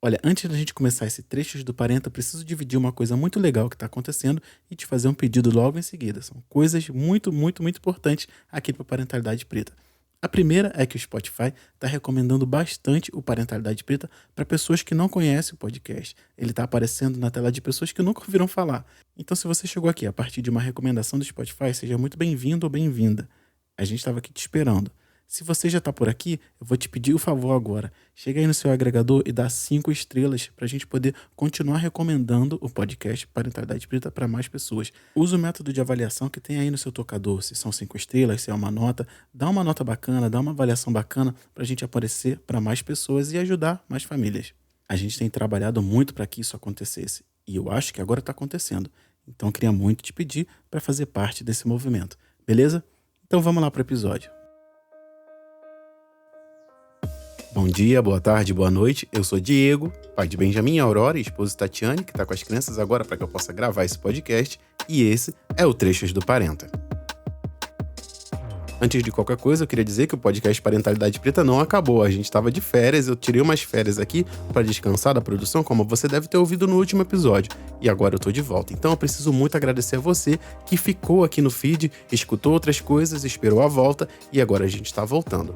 Olha, antes da gente começar esse Trechos do Parenta, eu preciso dividir uma coisa muito legal que está acontecendo e te fazer um pedido logo em seguida. São coisas muito, muito, muito importantes aqui para Parentalidade Preta. A primeira é que o Spotify está recomendando bastante o Parentalidade Preta para pessoas que não conhecem o podcast. Ele está aparecendo na tela de pessoas que nunca ouviram falar. Então, se você chegou aqui a partir de uma recomendação do Spotify, seja muito bem-vindo ou bem-vinda. A gente estava aqui te esperando. Se você já está por aqui, eu vou te pedir o favor agora. Chega aí no seu agregador e dá 5 estrelas para a gente poder continuar recomendando o podcast Parentalidade Preta para mais pessoas. Usa o método de avaliação que tem aí no seu tocador. Se são 5 estrelas, se é uma nota, dá uma nota bacana, dá uma avaliação bacana para a gente aparecer para mais pessoas e ajudar mais famílias. A gente tem trabalhado muito para que isso acontecesse e eu acho que agora está acontecendo. Então eu queria muito te pedir para fazer parte desse movimento, beleza? Então vamos lá para o episódio. Bom dia, boa tarde, boa noite. Eu sou Diego, pai de Benjamin, Aurora e esposa Tatiane, que está com as crianças agora para que eu possa gravar esse podcast. E esse é o Trechos do Parenta. Antes de qualquer coisa, eu queria dizer que o podcast Parentalidade Preta não acabou. A gente estava de férias, eu tirei umas férias aqui para descansar da produção, como você deve ter ouvido no último episódio. E agora eu tô de volta. Então eu preciso muito agradecer a você que ficou aqui no feed, escutou outras coisas, esperou a volta e agora a gente está voltando.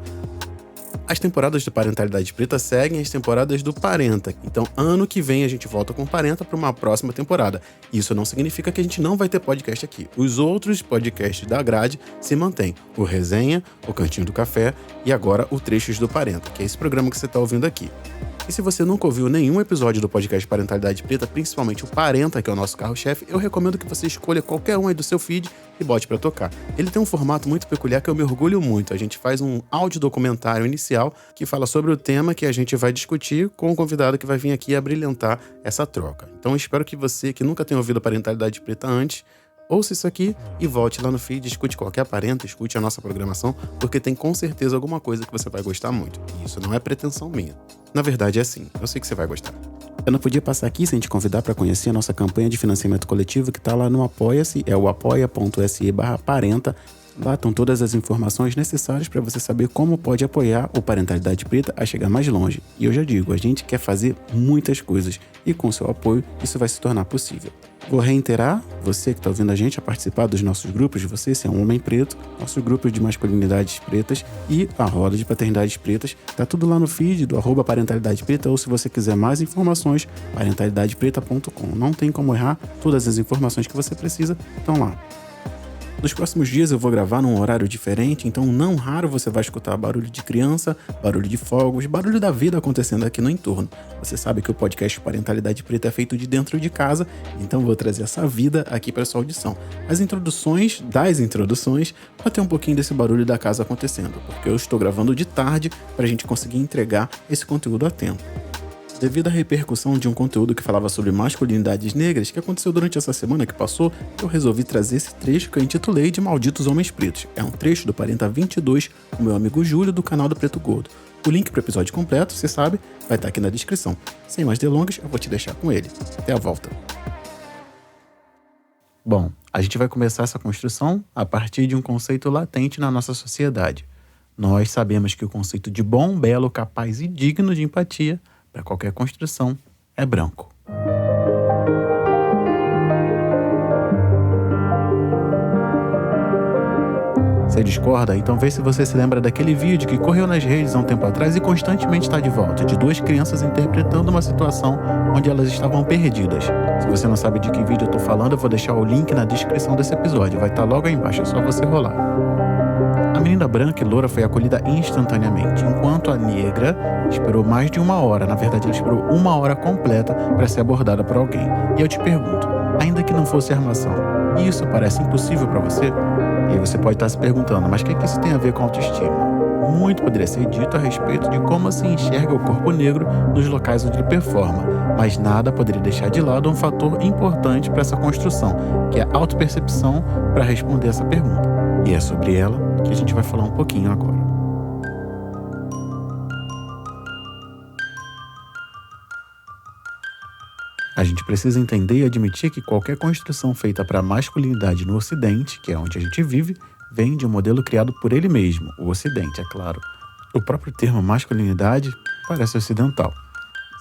As temporadas do Parentalidade Preta seguem as temporadas do Parenta. Então, ano que vem a gente volta com o Parenta para uma próxima temporada. Isso não significa que a gente não vai ter podcast aqui. Os outros podcasts da grade se mantêm. O Resenha, o Cantinho do Café e agora o Trechos do Parenta, que é esse programa que você está ouvindo aqui. E se você nunca ouviu nenhum episódio do podcast Parentalidade Preta, principalmente o Parenta, que é o nosso carro-chefe, eu recomendo que você escolha qualquer um aí do seu feed e bote pra tocar. Ele tem um formato muito peculiar que eu me orgulho muito. A gente faz um audiodocumentário inicial que fala sobre o tema que a gente vai discutir com o convidado que vai vir aqui abrilhantar essa troca. Então eu espero que você, que nunca tenha ouvido Parentalidade Preta antes, ouça isso aqui e volte lá no feed, escute qualquer parenta, escute a nossa programação, porque tem com certeza alguma coisa que você vai gostar muito. E isso não é pretensão minha. Na verdade é assim, eu sei que você vai gostar. Eu não podia passar aqui sem te convidar para conhecer a nossa campanha de financiamento coletivo que está lá no Apoia-se, é o apoia.se/parenta. Lá estão todas as informações necessárias para você saber como pode apoiar o Parentalidade Preta a chegar mais longe. E eu já digo, a gente quer fazer muitas coisas e com seu apoio isso vai se tornar possível. Vou reiterar, você que está ouvindo a gente, a participar dos nossos grupos, de você se é um homem preto, nossos grupos de masculinidades pretas e a roda de paternidades pretas. Tá tudo lá no feed do @Parentalidade Preta ou se você quiser mais informações, parentalidadepreta.com. Não tem como errar, todas as informações que você precisa estão lá. Nos próximos dias eu vou gravar num horário diferente, então não raro você vai escutar barulho de criança, barulho de fogos, barulho da vida acontecendo aqui no entorno. Você sabe que o podcast Parentalidade Preta é feito de dentro de casa, então vou trazer essa vida aqui para sua audição. As introduções vai ter um pouquinho desse barulho da casa acontecendo, porque eu estou gravando de tarde para a gente conseguir entregar esse conteúdo a tempo. Devido à repercussão de um conteúdo que falava sobre masculinidades negras que aconteceu durante essa semana que passou, eu resolvi trazer esse trecho que eu intitulei de Malditos Homens Pretos. É um trecho do Parenta 22, com meu amigo Júlio, do canal do Preto Gordo. O link para o episódio completo, você sabe, vai estar aqui na descrição. Sem mais delongas, eu vou te deixar com ele. Até a volta. Bom, a gente vai começar essa construção a partir de um conceito latente na nossa sociedade. Nós sabemos que o conceito de bom, belo, capaz e digno de empatia para qualquer construção, é branco. Você discorda? Então vê se você se lembra daquele vídeo que correu nas redes há um tempo atrás e constantemente está de volta, de 2 crianças interpretando uma situação onde elas estavam perdidas. Se você não sabe de que vídeo eu estou falando, eu vou deixar o link na descrição desse episódio, vai estar logo aí embaixo, é só você rolar. A menina branca e loura foi acolhida instantaneamente, enquanto a negra esperou mais de 1 hora. Na verdade, ela esperou 1 hora completa para ser abordada por alguém. E eu te pergunto, ainda que não fosse armação, isso parece impossível para você? E aí você pode estar se perguntando, mas o que isso tem a ver com autoestima? Muito poderia ser dito a respeito de como se enxerga o corpo negro nos locais onde ele performa, mas nada poderia deixar de lado um fator importante para essa construção, que é a autopercepção para responder essa pergunta. E é sobre ela que a gente vai falar um pouquinho agora. A gente precisa entender e admitir que qualquer construção feita para a masculinidade no Ocidente, que é onde a gente vive, vem de um modelo criado por ele mesmo, o Ocidente, é claro. O próprio termo masculinidade parece ocidental.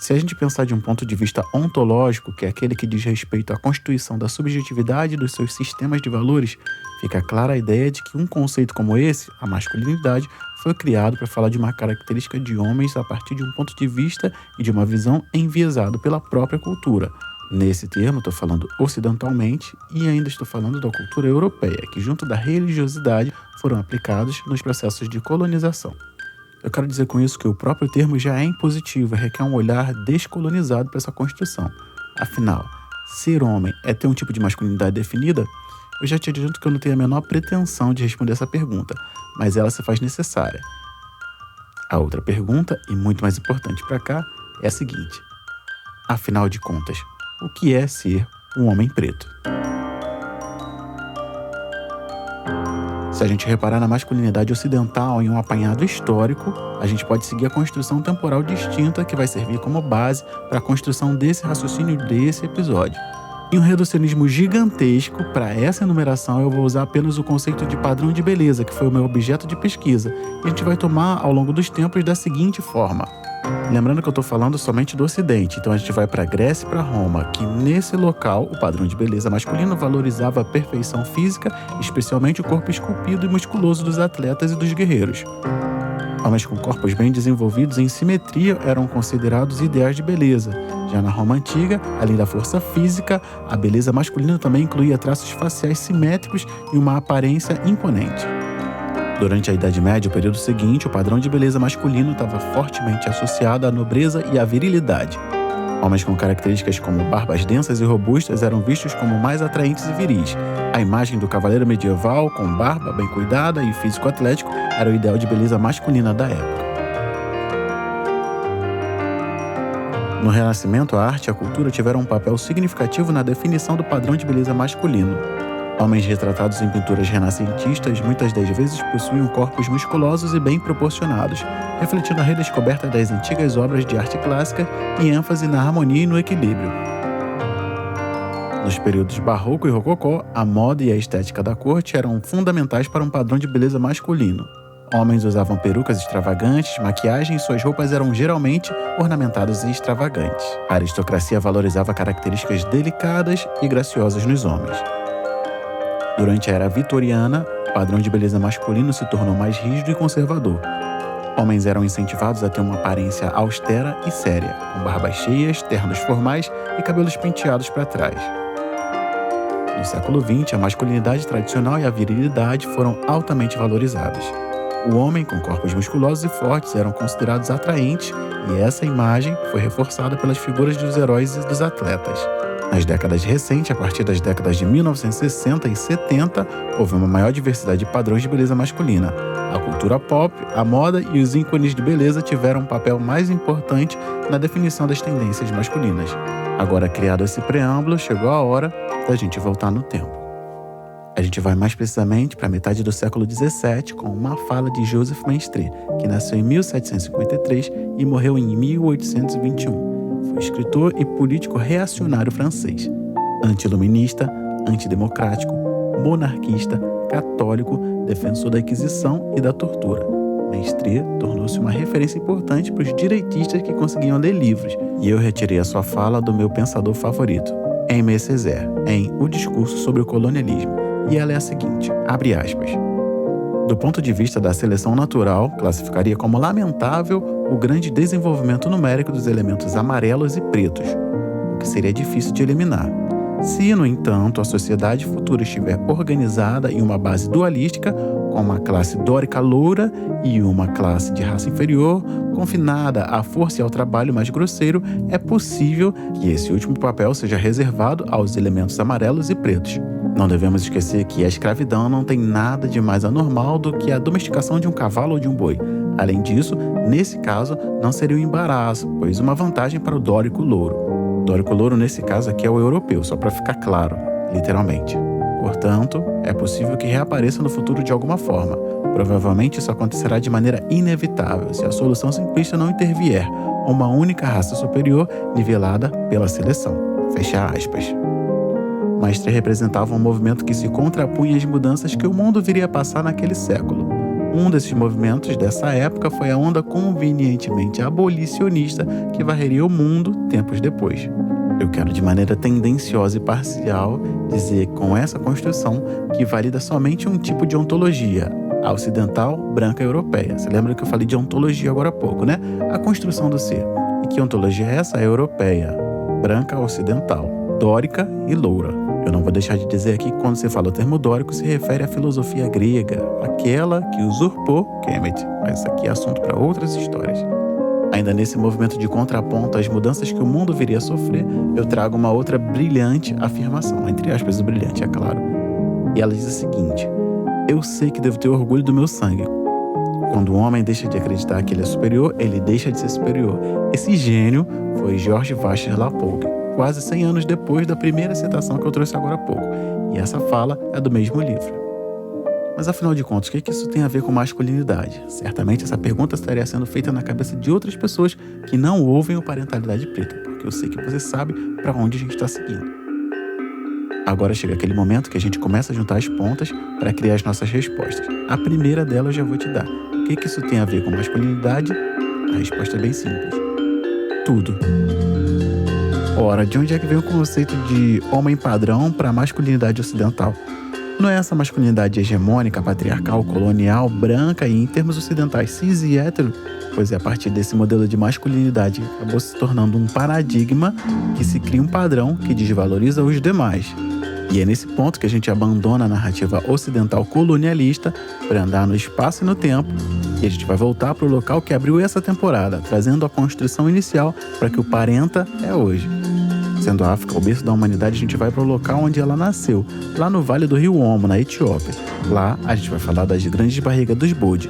Se a gente pensar de um ponto de vista ontológico, que é aquele que diz respeito à constituição da subjetividade dos seus sistemas de valores, fica clara a ideia de que um conceito como esse, a masculinidade, foi criado para falar de uma característica de homens a partir de um ponto de vista e de uma visão enviesado pela própria cultura. Nesse termo, estou falando ocidentalmente e ainda estou falando da cultura europeia, que junto da religiosidade foram aplicados nos processos de colonização. Eu quero dizer com isso que o próprio termo já é impositivo e requer um olhar descolonizado para essa construção. Afinal, ser homem é ter um tipo de masculinidade definida? Eu já te adianto que eu não tenho a menor pretensão de responder essa pergunta, mas ela se faz necessária. A outra pergunta, e muito mais importante para cá, é a seguinte: afinal de contas, o que é ser um homem preto? Se a gente reparar na masculinidade ocidental em um apanhado histórico, a gente pode seguir a construção temporal distinta que vai servir como base para a construção desse raciocínio desse episódio. Em um reducionismo gigantesco, para essa enumeração eu vou usar apenas o conceito de padrão de beleza, que foi o meu objeto de pesquisa, e a gente vai tomar ao longo dos tempos da seguinte forma. Lembrando que eu estou falando somente do Ocidente, então a gente vai para a Grécia e para Roma, que nesse local o padrão de beleza masculino valorizava a perfeição física, especialmente o corpo esculpido e musculoso dos atletas e dos guerreiros. Homens com corpos bem desenvolvidos em simetria eram considerados ideais de beleza. Já na Roma Antiga, além da força física, a beleza masculina também incluía traços faciais simétricos e uma aparência imponente. Durante a Idade Média, o período seguinte, o padrão de beleza masculino estava fortemente associado à nobreza e à virilidade. Homens com características como barbas densas e robustas eram vistos como mais atraentes e viris. A imagem do cavaleiro medieval, com barba bem cuidada e físico atlético, era o ideal de beleza masculina da época. No Renascimento, a arte e a cultura tiveram um papel significativo na definição do padrão de beleza masculino. Homens retratados em pinturas renascentistas muitas das vezes possuíam corpos musculosos e bem proporcionados, refletindo a redescoberta das antigas obras de arte clássica e ênfase na harmonia e no equilíbrio. Nos períodos barroco e rococó, a moda e a estética da corte eram fundamentais para um padrão de beleza masculino. Homens usavam perucas extravagantes, maquiagem e suas roupas eram geralmente ornamentadas e extravagantes. A aristocracia valorizava características delicadas e graciosas nos homens. Durante a era vitoriana, o padrão de beleza masculino se tornou mais rígido e conservador. Homens eram incentivados a ter uma aparência austera e séria, com barbas cheias, ternos formais e cabelos penteados para trás. No século XX, a masculinidade tradicional e a virilidade foram altamente valorizadas. O homem com corpos musculosos e fortes eram considerados atraentes e essa imagem foi reforçada pelas figuras dos heróis e dos atletas. Nas décadas recentes, a partir das décadas de 1960 e 70, houve uma maior diversidade de padrões de beleza masculina. A cultura pop, a moda e os ícones de beleza tiveram um papel mais importante na definição das tendências masculinas. Agora, criado esse preâmbulo, chegou a hora da gente voltar no tempo. A gente vai mais precisamente para a metade do século XVII com uma fala de Joseph Maistre, que nasceu em 1753 e morreu em 1821. Foi escritor e político reacionário francês, anti-iluminista, antidemocrático, monarquista, católico, defensor da Inquisição e da tortura. Maistre tornou-se uma referência importante para os direitistas que conseguiam ler livros, e eu retirei a sua fala do meu pensador favorito, Aimé Césaire, em O Discurso sobre o Colonialismo, e ela é a seguinte, abre aspas: do ponto de vista da seleção natural, classificaria como lamentável o grande desenvolvimento numérico dos elementos amarelos e pretos, o que seria difícil de eliminar. Se, no entanto, a sociedade futura estiver organizada em uma base dualística, com uma classe dórica loura e uma classe de raça inferior, confinada à força e ao trabalho mais grosseiro, é possível que esse último papel seja reservado aos elementos amarelos e pretos. Não devemos esquecer que a escravidão não tem nada de mais anormal do que a domesticação de um cavalo ou de um boi. Além disso, nesse caso, não seria um embaraço, pois uma vantagem para o dórico louro. O dórico louro, nesse caso aqui, é o europeu, só para ficar claro, literalmente. Portanto, é possível que reapareça no futuro de alguma forma. Provavelmente isso acontecerá de maneira inevitável, se a solução simplista não intervier, uma única raça superior nivelada pela seleção. Fecha aspas. Maistre representava um movimento que se contrapunha às mudanças que o mundo viria a passar naquele século. Um desses movimentos dessa época foi a onda convenientemente abolicionista que varreria o mundo tempos depois. Eu quero, de maneira tendenciosa e parcial, dizer com essa construção que valida somente um tipo de ontologia, a ocidental, branca e europeia. Você lembra que eu falei de ontologia agora há pouco, né? A construção do ser. E que ontologia é essa? A europeia, branca, ocidental, dórica e loura. Eu não vou deixar de dizer aqui que quando se fala o termo dórico se refere à filosofia grega, aquela que usurpou Kemet, mas isso aqui é assunto para outras histórias. Ainda nesse movimento de contraponto às mudanças que o mundo viria a sofrer, eu trago uma outra brilhante afirmação, entre aspas, brilhante, é claro. E ela diz o seguinte: eu sei que devo ter orgulho do meu sangue. Quando o homem deixa de acreditar que ele é superior, ele deixa de ser superior. Esse gênio foi George Vacher-Lapougue, quase 100 anos depois da primeira citação que eu trouxe agora há pouco. E essa fala é do mesmo livro. Mas afinal de contas, o que isso tem a ver com masculinidade? Certamente essa pergunta estaria sendo feita na cabeça de outras pessoas que não ouvem o Parentalidade Preta, porque eu sei que você sabe para onde a gente está seguindo. Agora chega aquele momento que a gente começa a juntar as pontas para criar as nossas respostas. A primeira delas eu já vou te dar. O que isso tem a ver com masculinidade? A resposta é bem simples. Tudo. Ora, de onde é que vem o conceito de homem padrão para a masculinidade ocidental? Não é essa masculinidade hegemônica, patriarcal, colonial, branca e, em termos ocidentais, cis e hétero? Pois é a partir desse modelo de masculinidade que acabou se tornando um paradigma que se cria um padrão que desvaloriza os demais. E é nesse ponto que a gente abandona a narrativa ocidental colonialista para andar no espaço e no tempo, e a gente vai voltar para o local que abriu essa temporada, trazendo a construção inicial para que o Parenta é hoje. Sendo a África o berço da humanidade, a gente vai para o local onde ela nasceu, lá no Vale do Rio Omo, na Etiópia. Lá, a gente vai falar das grandes barrigas dos bode.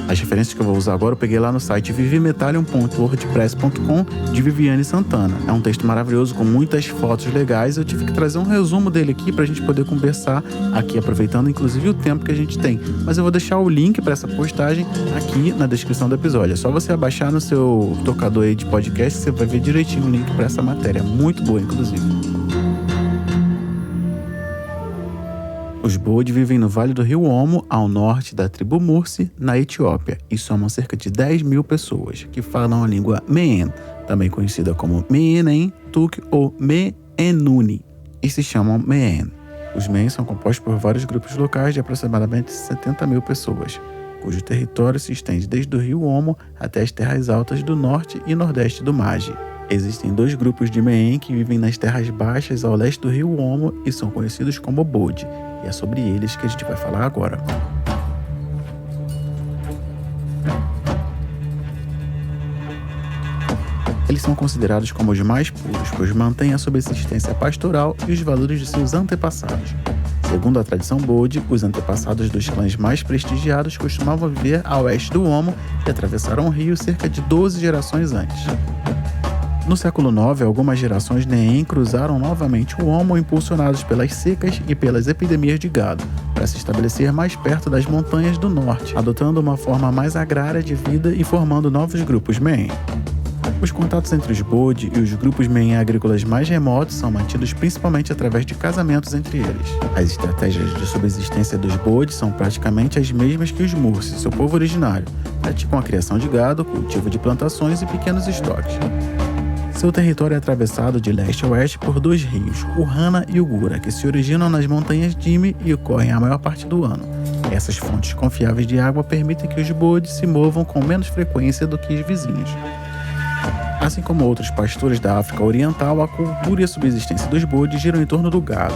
As referências que eu vou usar agora eu peguei lá no site vivimetalium.wordpress.com de Viviane Santana. É um texto maravilhoso com muitas fotos legais. Eu tive que trazer um resumo dele aqui pra gente poder conversar aqui, aproveitando inclusive o tempo que a gente tem. Mas eu vou deixar o link para essa postagem aqui na descrição do episódio. É só você abaixar no seu tocador aí de podcast que você vai ver direitinho o link para essa matéria. Muito boa, inclusive. Os bode vivem no Vale do Rio Omo, ao norte da tribo Mursi, na Etiópia, e somam cerca de 10 mil pessoas, que falam a língua Meen, também conhecida como Meenen, Tuk ou Meenuni, e se chamam Meen. Os Meen são compostos por vários grupos locais de aproximadamente 70 mil pessoas, cujo território se estende desde o Rio Omo até as terras altas do norte e nordeste do Magi. Existem 2 grupos de Meen que vivem nas terras baixas ao leste do Rio Omo e são conhecidos como Bode, e é sobre eles que a gente vai falar agora. Eles são considerados como os mais puros, pois mantêm a subsistência pastoral e os valores de seus antepassados. Segundo a tradição Bode, os antepassados dos clãs mais prestigiados costumavam viver a oeste do Omo e atravessaram o rio cerca de 12 gerações antes. No século IX, algumas gerações Neem cruzaram novamente o Omo, impulsionados pelas secas e pelas epidemias de gado, para se estabelecer mais perto das montanhas do norte, adotando uma forma mais agrária de vida e formando novos grupos Meen. Os contatos entre os Bode e os grupos Meen agrícolas mais remotos são mantidos principalmente através de casamentos entre eles. As estratégias de subsistência dos Bode são praticamente as mesmas que os Mursi, seu povo originário. Praticam a criação de gado, cultivo de plantações e pequenos estoques. Seu território é atravessado de leste a oeste por 2 rios, o Rana e o Gura, que se originam nas montanhas Dime e ocorrem a maior parte do ano. Essas fontes confiáveis de água permitem que os bodes se movam com menos frequência do que os vizinhos. Assim como outros pastores da África Oriental, a cultura e a subsistência dos bodes giram em torno do gado.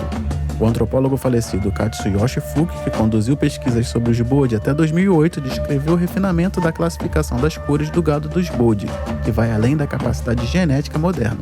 O antropólogo falecido Katsuyoshi Fuki, que conduziu pesquisas sobre os bode até 2008, descreveu o refinamento da classificação das cores do gado dos bode, que vai além da capacidade genética moderna.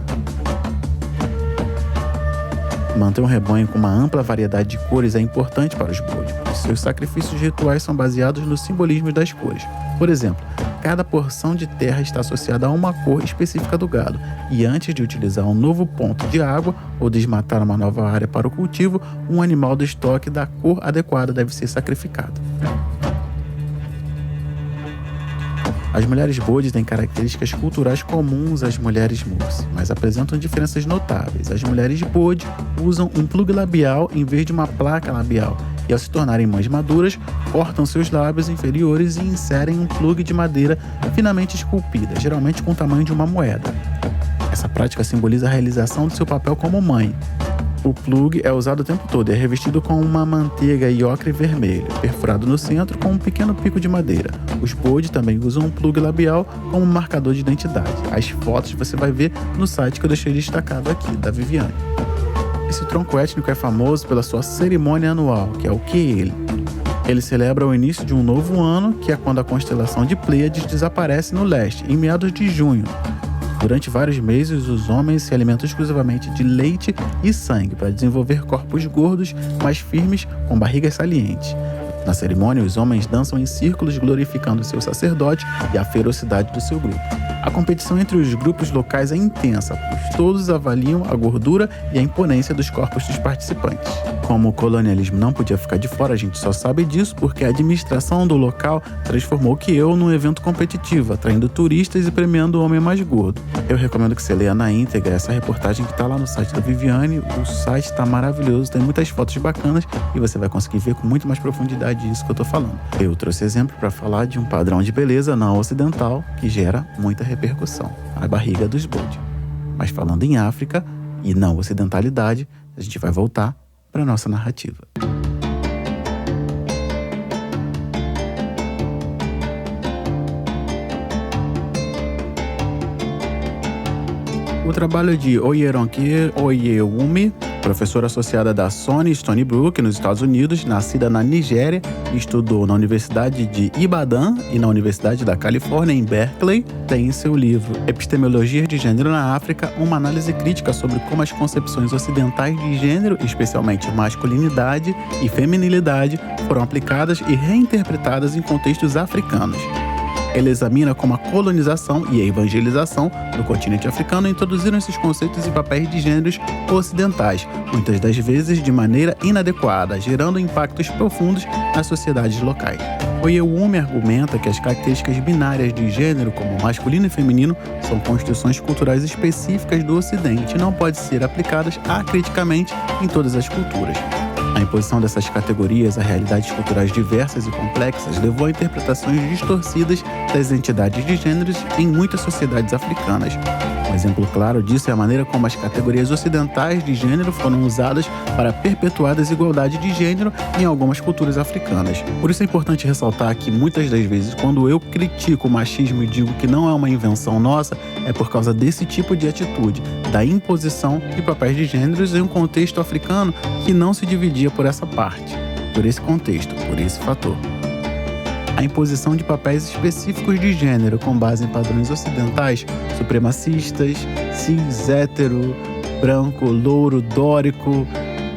Manter um rebanho com uma ampla variedade de cores é importante para os bode, pois seus sacrifícios rituais são baseados no simbolismo das cores. Por exemplo, cada porção de terra está associada a uma cor específica do gado, e antes de utilizar um novo ponto de água ou desmatar uma nova área para o cultivo, um animal do estoque da cor adequada deve ser sacrificado. As mulheres bode têm características culturais comuns às mulheres Mursi, mas apresentam diferenças notáveis. As mulheres bode usam um plug labial em vez de uma placa labial, e ao se tornarem mães maduras, cortam seus lábios inferiores e inserem um plugue de madeira finamente esculpida, geralmente com o tamanho de uma moeda. Essa prática simboliza a realização do seu papel como mãe. O plugue é usado o tempo todo e é revestido com uma manteiga e ocre vermelho, perfurado no centro com um pequeno pico de madeira. Os bode também usam um plugue labial como marcador de identidade. As fotos você vai ver no site que eu deixei destacado aqui, da Viviane. Esse tronco étnico é famoso pela sua cerimônia anual, que é o Keele. Ele celebra o início de um novo ano, que é quando a constelação de Pleiades desaparece no leste, em meados de junho. Durante vários meses, os homens se alimentam exclusivamente de leite e sangue para desenvolver corpos gordos, mais firmes, com barrigas salientes. Na cerimônia, os homens dançam em círculos glorificando seu sacerdote e a ferocidade do seu grupo. A competição entre os grupos locais é intensa, pois todos avaliam a gordura e a imponência dos corpos dos participantes. Como o colonialismo não podia ficar de fora, a gente só sabe disso porque a administração do local transformou o Kiehl num evento competitivo, atraindo turistas e premiando o homem mais gordo. Eu recomendo que você leia na íntegra essa reportagem que está lá no site da Viviane. O site está maravilhoso, tem muitas fotos bacanas e você vai conseguir ver com muito mais profundidade isso que eu estou falando. Eu trouxe exemplo para falar de um padrão de beleza não ocidental que gera muita repercussão, a barriga dos bode. Mas falando em África e não ocidentalidade, a gente vai voltar para nossa narrativa. O trabalho de Oyeronke Oyewumi, professora associada da SUNY Stony Brook, nos Estados Unidos, nascida na Nigéria, estudou na Universidade de Ibadan e na Universidade da Califórnia, em Berkeley, tem em seu livro Epistemologia de Gênero na África uma análise crítica sobre como as concepções ocidentais de gênero, especialmente masculinidade e feminilidade, foram aplicadas e reinterpretadas em contextos africanos. Ele examina como a colonização e a evangelização do continente africano introduziram esses conceitos e papéis de gêneros ocidentais, muitas das vezes de maneira inadequada, gerando impactos profundos nas sociedades locais. Oyewumi argumenta que as características binárias de gênero, como masculino e feminino, são construções culturais específicas do Ocidente e não podem ser aplicadas acriticamente em todas as culturas. A imposição dessas categorias a realidades culturais diversas e complexas levou a interpretações distorcidas das entidades de gêneros em muitas sociedades africanas. Um exemplo claro disso é a maneira como as categorias ocidentais de gênero foram usadas para perpetuar a desigualdade de gênero em algumas culturas africanas. Por isso é importante ressaltar que muitas das vezes, quando eu critico o machismo e digo que não é uma invenção nossa, é por causa desse tipo de atitude, da imposição de papéis de gêneros em um contexto africano que não se dividia por essa parte, por esse contexto, por esse fator. A imposição de papéis específicos de gênero com base em padrões ocidentais, supremacistas, cis, hétero, branco, louro, dórico,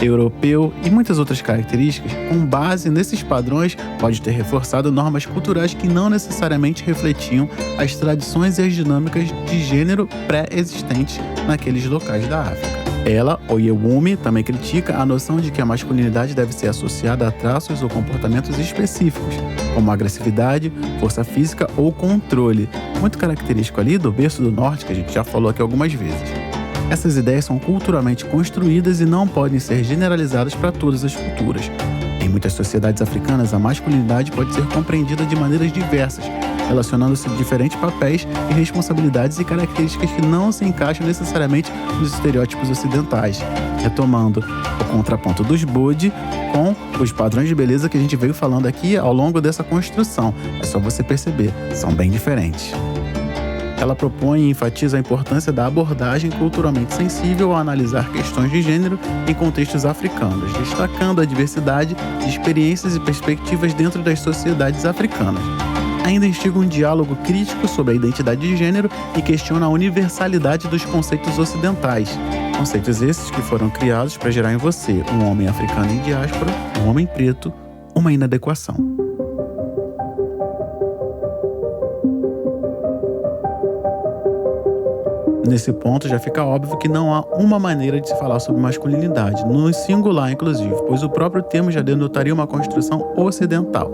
europeu e muitas outras características, com base nesses padrões, pode ter reforçado normas culturais que não necessariamente refletiam as tradições e as dinâmicas de gênero pré-existentes naqueles locais da África. Ela, Oyewumi, também critica a noção de que a masculinidade deve ser associada a traços ou comportamentos específicos, como agressividade, força física ou controle, muito característico ali do berço do norte, que a gente já falou aqui algumas vezes. Essas ideias são culturalmente construídas e não podem ser generalizadas para todas as culturas. Em muitas sociedades africanas, a masculinidade pode ser compreendida de maneiras diversas, relacionando-se a diferentes papéis e responsabilidades e características que não se encaixam necessariamente nos estereótipos ocidentais, retomando o contraponto dos bode com os padrões de beleza que a gente veio falando aqui ao longo dessa construção. É só você perceber, são bem diferentes. Ela propõe e enfatiza a importância da abordagem culturalmente sensível ao analisar questões de gênero em contextos africanos, destacando a diversidade de experiências e perspectivas dentro das sociedades africanas. Ainda instiga um diálogo crítico sobre a identidade de gênero e questiona a universalidade dos conceitos ocidentais. Conceitos esses que foram criados para gerar em você, um homem africano em diáspora, um homem preto, uma inadequação. Nesse ponto já fica óbvio que não há uma maneira de se falar sobre masculinidade, no singular inclusive, pois o próprio termo já denotaria uma construção ocidental.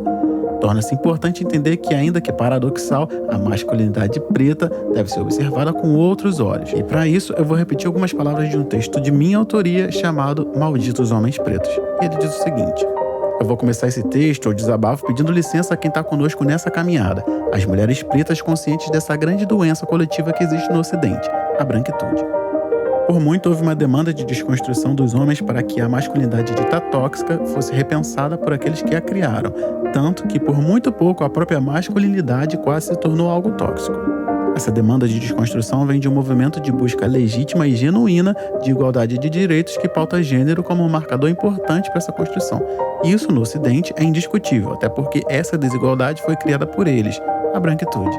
Torna-se importante entender que, ainda que paradoxal, a masculinidade preta deve ser observada com outros olhos. E para isso, eu vou repetir algumas palavras de um texto de minha autoria chamado Malditos Homens Pretos. E ele diz o seguinte: Eu vou começar esse texto ou desabafo pedindo licença a quem está conosco nessa caminhada, as mulheres pretas conscientes dessa grande doença coletiva que existe no Ocidente, a branquitude. Por muito houve uma demanda de desconstrução dos homens para que a masculinidade dita tóxica fosse repensada por aqueles que a criaram, tanto que por muito pouco a própria masculinidade quase se tornou algo tóxico. Essa demanda de desconstrução vem de um movimento de busca legítima e genuína de igualdade de direitos que pauta gênero como um marcador importante para essa construção. E isso no Ocidente é indiscutível, até porque essa desigualdade foi criada por eles, a branquitude.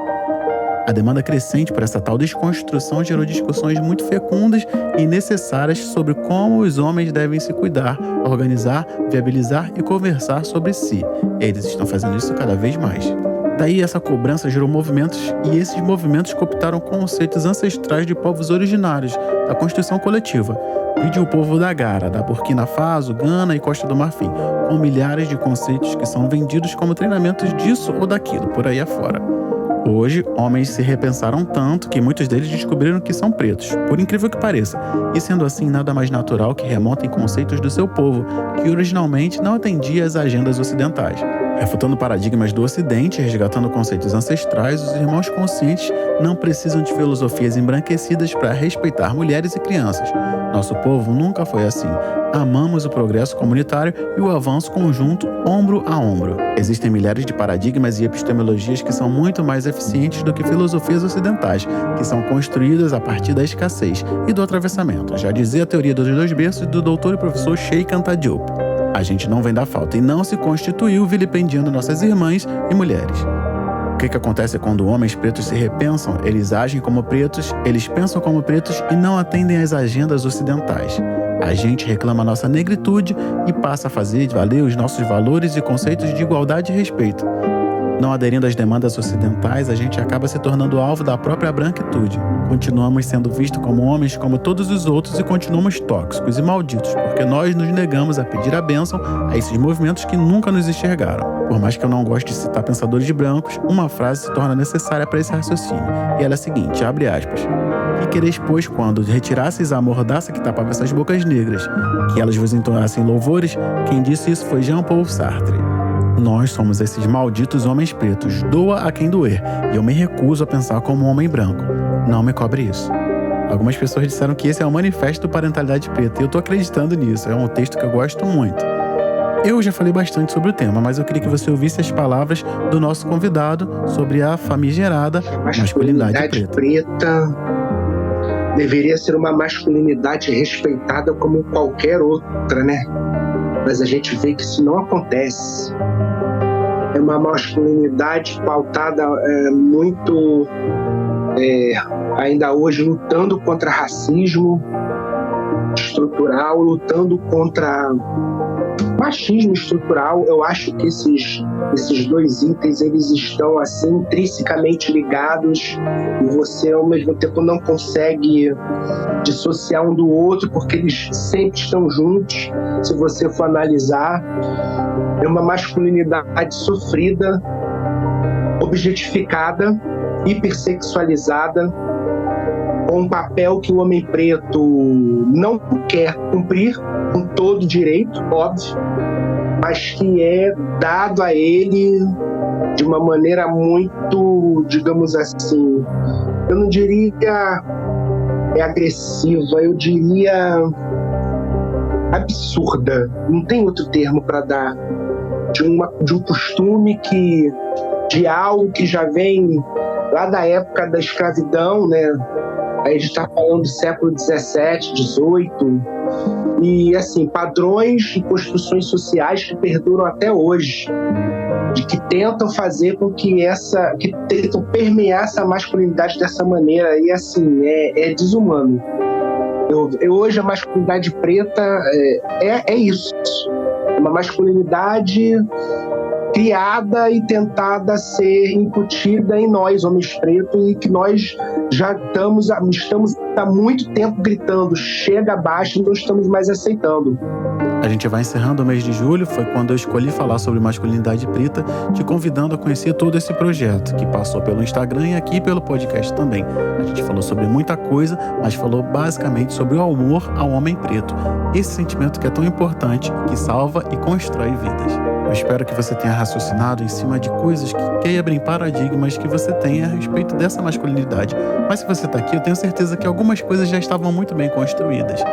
A demanda crescente por essa tal desconstrução gerou discussões muito fecundas e necessárias sobre como os homens devem se cuidar, organizar, viabilizar e conversar sobre si. Eles estão fazendo isso cada vez mais. Daí essa cobrança gerou movimentos e esses movimentos cooptaram conceitos ancestrais de povos originários, da construção coletiva. Vide o povo da Gara, da Burkina Faso, Gana e Costa do Marfim, com milhares de conceitos que são vendidos como treinamentos disso ou daquilo, por aí afora. Hoje, homens se repensaram tanto que muitos deles descobriram que são pretos, por incrível que pareça, e sendo assim nada mais natural que remontem conceitos do seu povo, que originalmente não atendia às agendas ocidentais. Refutando paradigmas do Ocidente e resgatando conceitos ancestrais, os irmãos conscientes não precisam de filosofias embranquecidas para respeitar mulheres e crianças. Nosso povo nunca foi assim. Amamos o progresso comunitário e o avanço conjunto, ombro a ombro. Existem milhares de paradigmas e epistemologias que são muito mais eficientes do que filosofias ocidentais, que são construídas a partir da escassez e do atravessamento. Já dizia a teoria dos dois berços do doutor e professor Sheikh Anta Diop. A gente não vem da falta e não se constituiu vilipendiando nossas irmãs e mulheres. O que acontece quando homens pretos se repensam? Eles agem como pretos, eles pensam como pretos e não atendem às agendas ocidentais. A gente reclama nossa negritude e passa a fazer valer os nossos valores e conceitos de igualdade e respeito. Não aderindo às demandas ocidentais, a gente acaba se tornando alvo da própria branquitude. Continuamos sendo vistos como homens como todos os outros e continuamos tóxicos e malditos, porque nós nos negamos a pedir a bênção a esses movimentos que nunca nos enxergaram. Por mais que eu não goste de citar pensadores brancos, uma frase se torna necessária para esse raciocínio. E ela é a seguinte, abre aspas. Que quereis, pois, quando retirasseis a mordaça que tapava essas bocas negras, que elas vos entoassem louvores? Quem disse isso foi Jean-Paul Sartre. Nós somos esses malditos homens pretos, doa a quem doer, e eu me recuso a pensar como um homem branco. Não me cobre isso. Algumas pessoas disseram que esse é o manifesto do Parentalidade Preta, e eu tô acreditando nisso, é um texto que eu gosto muito. Eu já falei bastante sobre o tema, mas eu queria que você ouvisse as palavras do nosso convidado sobre a famigerada masculinidade preta. Deveria ser uma masculinidade respeitada como qualquer outra, né? Mas a gente vê que isso não acontece. É uma masculinidade pautada muito, ainda hoje, lutando contra racismo estrutural, lutando contra machismo estrutural. Eu acho que esses dois itens, eles estão assim intrinsecamente ligados e você ao mesmo tempo não consegue dissociar um do outro porque eles sempre estão juntos. Se você for analisar, é uma masculinidade sofrida, objetificada, hipersexualizada, com um papel que o homem preto não quer cumprir com todo direito, óbvio, mas que é dado a ele de uma maneira muito, digamos assim, eu não diria agressiva, eu diria absurda, não tem outro termo para dar, de um costume de algo que já vem lá da época da escravidão, né? Aí a gente está falando do século XVII, XVIII, e assim, padrões e construções sociais que perduram até hoje, de que tentam fazer com que que tentam permear essa masculinidade dessa maneira, e assim, é desumano. Hoje a masculinidade preta é isso, é uma masculinidade criada e tentada a ser incutida em nós, homens pretos, e que nós já estamos há muito tempo gritando, chega abaixo, não estamos mais aceitando. A gente vai encerrando o mês de julho, foi quando eu escolhi falar sobre masculinidade preta, te convidando a conhecer todo esse projeto, que passou pelo Instagram e aqui pelo podcast também. A gente falou sobre muita coisa, mas falou basicamente sobre o amor ao homem preto. Esse sentimento que é tão importante, que salva e constrói vidas. Eu espero que você tenha raciocinado em cima de coisas que quebrem paradigmas que você tenha a respeito dessa masculinidade. Mas se você está aqui, eu tenho certeza que algumas coisas já estavam muito bem construídas.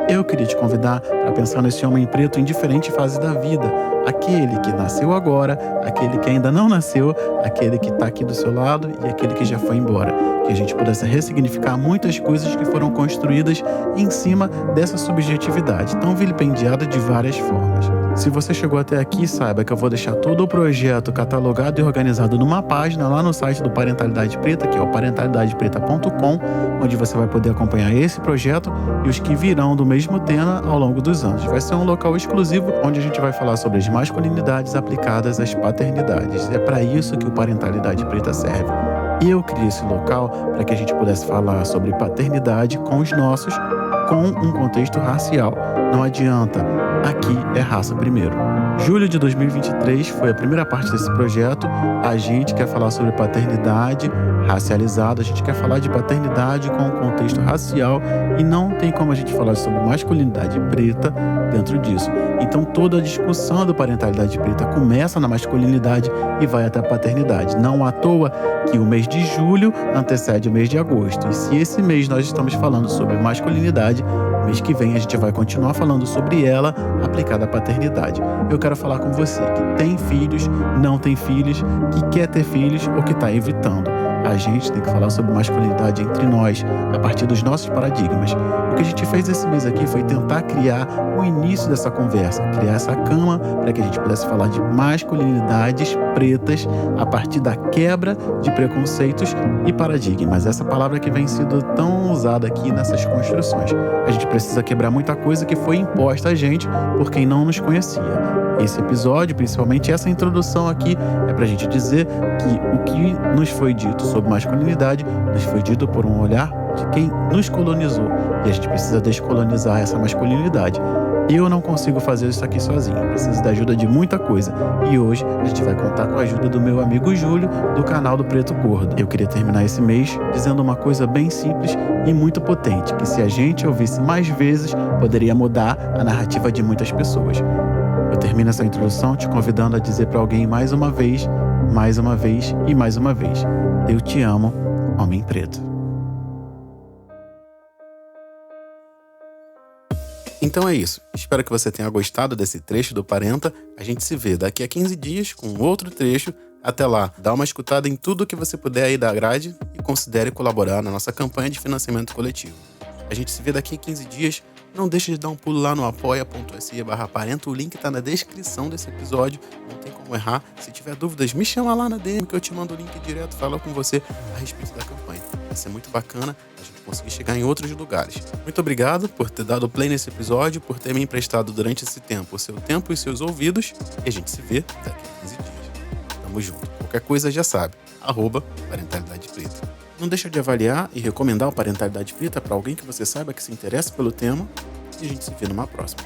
Eu queria te convidar para pensar nesse homem preto em diferentes fases da vida. Aquele que nasceu agora, aquele que ainda não nasceu, aquele que está aqui do seu lado e aquele que já foi embora. Que a gente pudesse ressignificar muitas coisas que foram construídas em cima dessa subjetividade, tão vilipendiada de várias formas. Se você chegou até aqui, saiba que eu vou deixar todo o projeto catalogado e organizado numa página lá no site do Parentalidade Preta, que é o parentalidadepreta.com, onde você vai poder acompanhar esse projeto e os que virão do mesmo tema ao longo dos anos. Vai ser um local exclusivo onde a gente vai falar sobre as masculinidades aplicadas às paternidades. É para isso que o Parentalidade Preta serve. E eu criei esse local para que a gente pudesse falar sobre paternidade com os nossos, com um contexto racial. Não adianta, aqui é raça primeiro. Julho de 2023 foi a primeira parte desse projeto. A gente quer falar sobre paternidade racializada, a gente quer falar de paternidade com um contexto racial e não tem como a gente falar sobre masculinidade preta dentro disso. Então toda a discussão do Parentalidade Preta começa na masculinidade e vai até a paternidade. Não à toa que o mês de julho antecede o mês de agosto. E se esse mês nós estamos falando sobre masculinidade, mês que vem a gente vai continuar falando sobre ela aplicada à paternidade. Eu quero falar com você que tem filhos, não tem filhos, que quer ter filhos ou que está evitando. A gente tem que falar sobre masculinidade entre nós, a partir dos nossos paradigmas. O que a gente fez esse mês aqui foi tentar criar o início dessa conversa, criar essa cama para que a gente pudesse falar de masculinidades pretas a partir da quebra de preconceitos e paradigmas. Essa palavra que vem sendo tão usada aqui nessas construções. A gente precisa quebrar muita coisa que foi imposta a gente por quem não nos conhecia. Esse episódio, principalmente essa introdução aqui, é pra gente dizer que o que nos foi dito sobre masculinidade nos foi dito por um olhar de quem nos colonizou. E a gente precisa descolonizar essa masculinidade. Eu não consigo fazer isso aqui sozinho, preciso da ajuda de muita coisa. E hoje a gente vai contar com a ajuda do meu amigo Júlio, do canal do Preto Gordo. Eu queria terminar esse mês dizendo uma coisa bem simples e muito potente, que se a gente ouvisse mais vezes, poderia mudar a narrativa de muitas pessoas. Eu termino essa introdução te convidando a dizer para alguém mais uma vez e mais uma vez: eu te amo, homem preto. Então é isso. Espero que você tenha gostado desse trecho do Parenta. A gente se vê daqui a 15 dias com outro trecho. Até lá, dá uma escutada em tudo que você puder aí da grade e considere colaborar na nossa campanha de financiamento coletivo. A gente se vê daqui a 15 dias. Não deixe de dar um pulo lá no apoia.se/parenta. O link tá na descrição desse episódio. Não tem como errar. Se tiver dúvidas, me chama lá na DM que eu te mando o link direto, falo com você a respeito da campanha. Vai ser muito bacana a gente conseguir chegar em outros lugares. Muito obrigado por ter dado play nesse episódio, por ter me emprestado durante esse tempo o seu tempo e seus ouvidos. E a gente se vê daqui a 15 dias. Tamo junto. Qualquer coisa já sabe. @Parentalidade Preta. Não deixa de avaliar e recomendar o Parentalidade Preta para alguém que você saiba que se interessa pelo tema. E a gente se vê numa próxima.